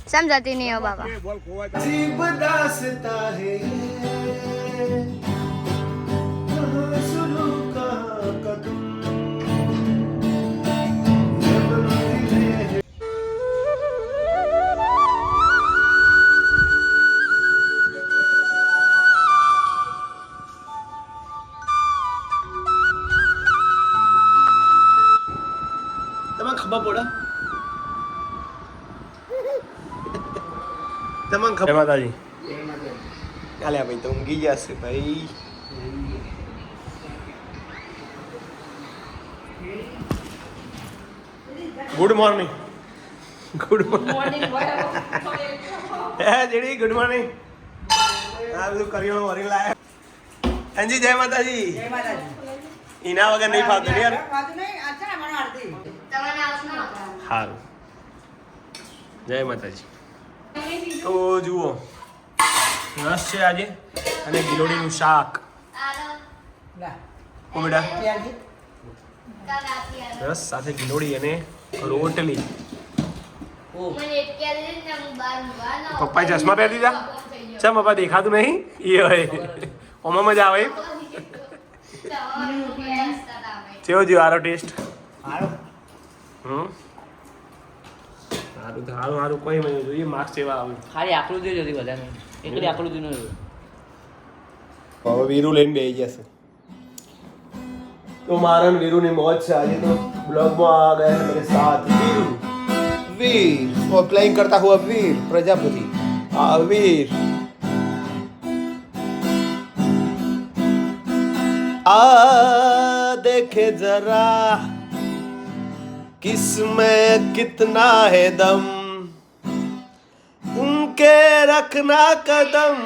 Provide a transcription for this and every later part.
समझाती नहीं हो बाबा। अजीब दास्तां है कहाँ शुरू कहाँ कदम તમને ખબર પડે? તમને ખબર? માતાજી ચાલે ભાઈ તો ઊંઘી જશે ભાઈ. Good morning. Good morning JD good morning. આ બધું કરિયાણું વરી લાયા. અંજી જય માતાજી. જય માતાજી. એના વગર નહીં ફાવતું યાર. ફાવતું નહીં. આ છે ને મારો આરતી. હારું. જય માતાજી. તો જુઓ રસ છે આજે અને ગિલોડીનું શાક. લા. ઓ બેટા ત્યારથી રસ સાથે ગિલોડી અને રોટલી. ઓ પપ્પાએ ચશ્મા પહેરી દીધા. ચમ પપ્પા દેખાતું નહીં એ હોય ઓમાં મજા આવે. કેવો જો આરો ટેસ્ટ? હારો. સારું તો સારું સારું કોઈ મહિને જોઈએ માર્ક્સ એવા આવે. ખાલી આકૃતિ જ હતી બધાને. એકલી આકૃતિ નો રહ્યો. હવે વીરુ લઈને બેસી જશે. તો મારા ને વીરુની મોજ છે આજે. તો બ્લોગમાં આ ગયા મેરે સાથ વીરુ. वीर और प्लेइंग करता हुआ वीर प्रजापति. वीर देखे जरा किसमें कितना है दम उनके रखना कदम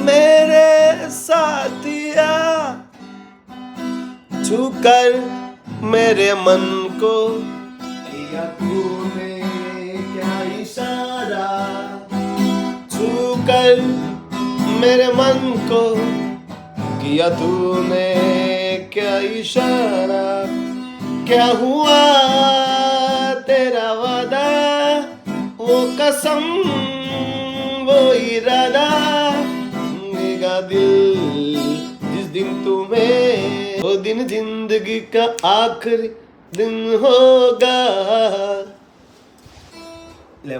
मेरे साथिया छूकर मेरे मन को तूने क्या इशारा छूकर मेरे मन को किया तूने क्या इशारा क्या हुआ तेरा वादा वो कसम वो इरादा मेरा दिल जिस दिन तुम्हें वो दिन जिंदगी का आखिरी दिन होगा. ले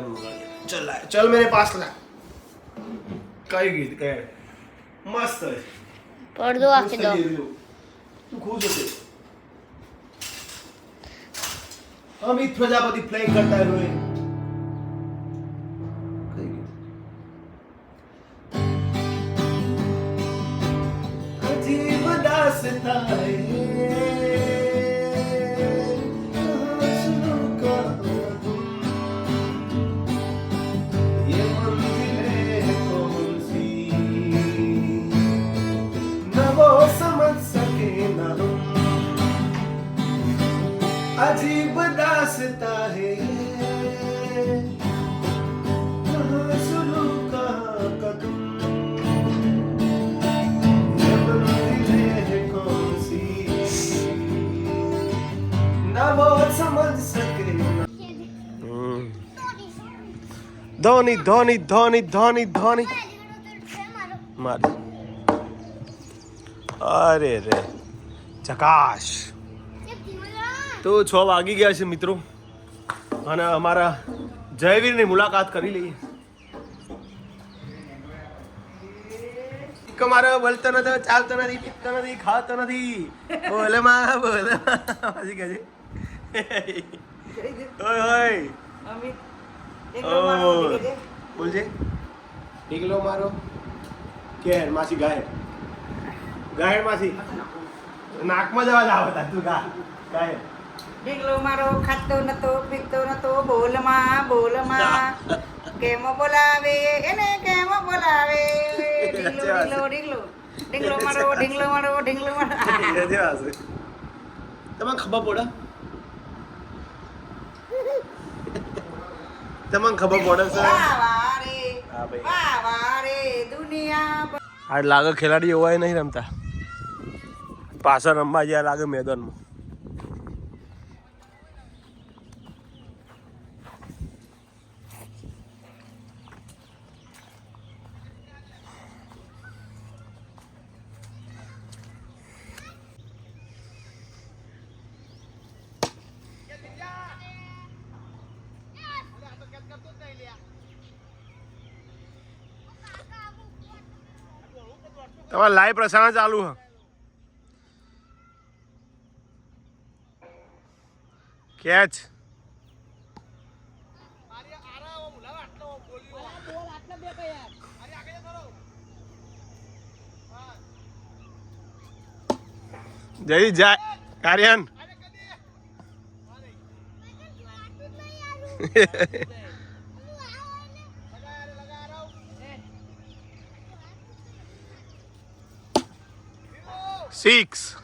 चल चल मेरे पास ला. कई गीत कह मस्त है. पढ़ दो आके दो. तू खुश होते. अमित प्रजापति प्लेइंग करता है हुए. अजीब दास्तां है अजीब दास्तां है कहाँ शुरू कहाँ कदम है कौन सी ना वो समझ सके. धोनी धोनी धोनी धोनी धोनी मार. अरे रे चकाश. તો 6 વાગી ગયા છે મિત્રો અને અમારા જયવીરની મુલાકાત કરી લઈએ. મારો બોલતો નતો, ચાલતો નથી, પીતો નથી, ખાતો નથી. બોલે માં બોલે પછી કહે છે ઓય ઓય અમિત એકલો મારો દીકરો બોલજે. ડીગલો મારો કે માસી ગાય ગાય માસી નાકમાં જવા જ આવતા તું ગા ગાય. ઢીંગલો મારો ખાતો નતો પીતો નતો બોલમાં બોલમાં કેમ બોલાવે એને કેમ બોલાવે ઢીંગલો ઢીંગલો ઢીંગલો ઢીંગલો મારો ઢીંગલો મારો ઢીંગલો મારો. તમને ખબર પડે? તમને ખબર પડે છે? વાહ રે દુનિયા. આ લાગે ખેલાડી એવા નહીં રમતા. પાછળ રમવા જ્યાં લાગે મેદાનમાં. તમારે લાઈવ પ્રસારણ ચાલુ હ કેચ જય જાય કાર્યન સિક્સ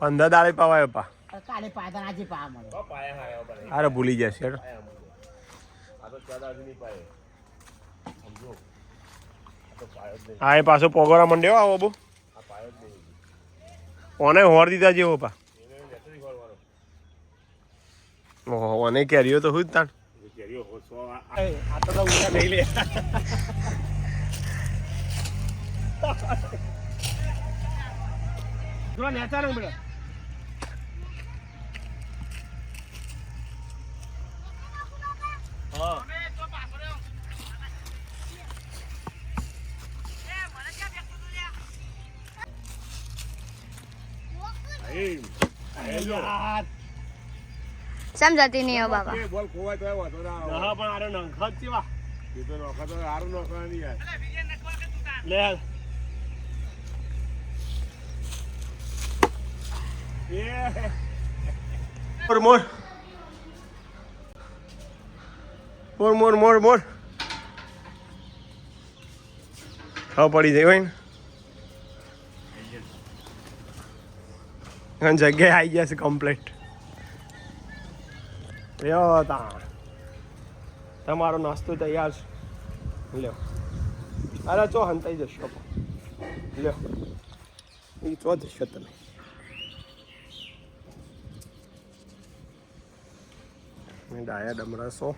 પંદર દાડે પવાય પા કાલે પાદા આજે પા મળે અરે ભૂલી જશે હા એ પાછો પોગોરા મંડ્યો આવો બહુ ઓને હોર દીધા જેવો પા ઓહો ઓને કેરીઓ તો હું જ તાણ આ તો ઊંચા નહીં લે થોડા નેચા ને બેટા હા સમજાતી નહીં હો બાબા બોલ ખોવાય તો વાતો ના હા પણ આરે નંખત કેવા એ તો નોખા તો હારું નોખા નહીં યાર લે મોર મોર મોર મોર મોર મોર ખાવ પડી જાય હોય ને જગ્યાએ આવી જશે કમ્પ્લીટ લ્યો તા તમારો નાસ્તો તૈયાર છે લ્યો અરે ચો હંતાઈ જશો લ્યો એ ચો જશો તમે ડાયા ડમરાસો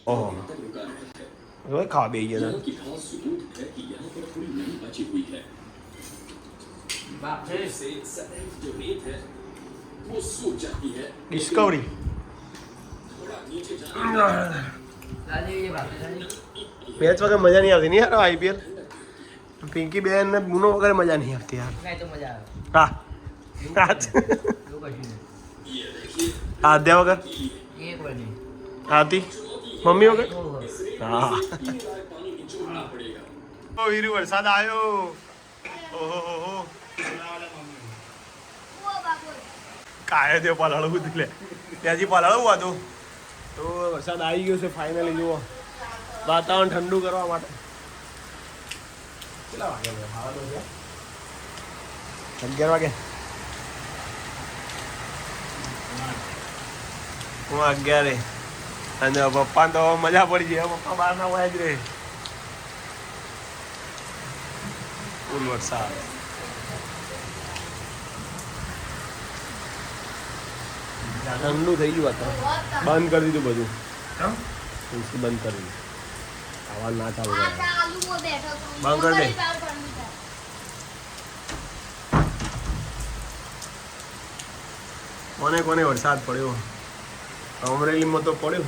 ઓહો રોજ ખાવા બે ગયા ડિસ્કવરી મેચ વગર મજા નહીં આવતી નહીં યાર આઈપીએલ પિંકી બેન ને બુનો વગર મજા નહીં આવતી યાર હા આદ્યા વગર આતી મમ્મી વગર હા ઓ વીરુ વરસાદ આવ્યો ઓહો કાય તે પલાળું હતું લે ત્યાંથી પલાળવું હતું તો વરસાદ આવી ગયો છે ફાઇનલી જુઓ વાતાવરણ ઠંડુ કરવા માટે કેટલા વાગે ખાવાનું છે 11 વાગે હું 11 અને પપ્પા તો મજા પડી જાય પપ્પા બહાર ના હોય જ રે ફૂલ વરસાદ ઠંડુ થઈ ગયું હતું બંધ કરી દીધું બધું એસી બંધ કરી દીધું આવાજ ના ચાલુ બંધ કરી દે કોને કોને વરસાદ પડ્યો અમરેલીમાં તો પડ્યો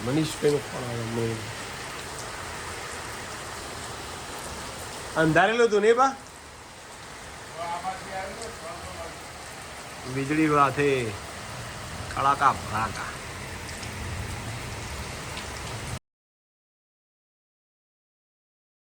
મનીષભાઈનો ફોન આવ્યો અમરેલી અંધારેલું હતું નહીં બા વીજળી સાથે કડાકા ભડાકા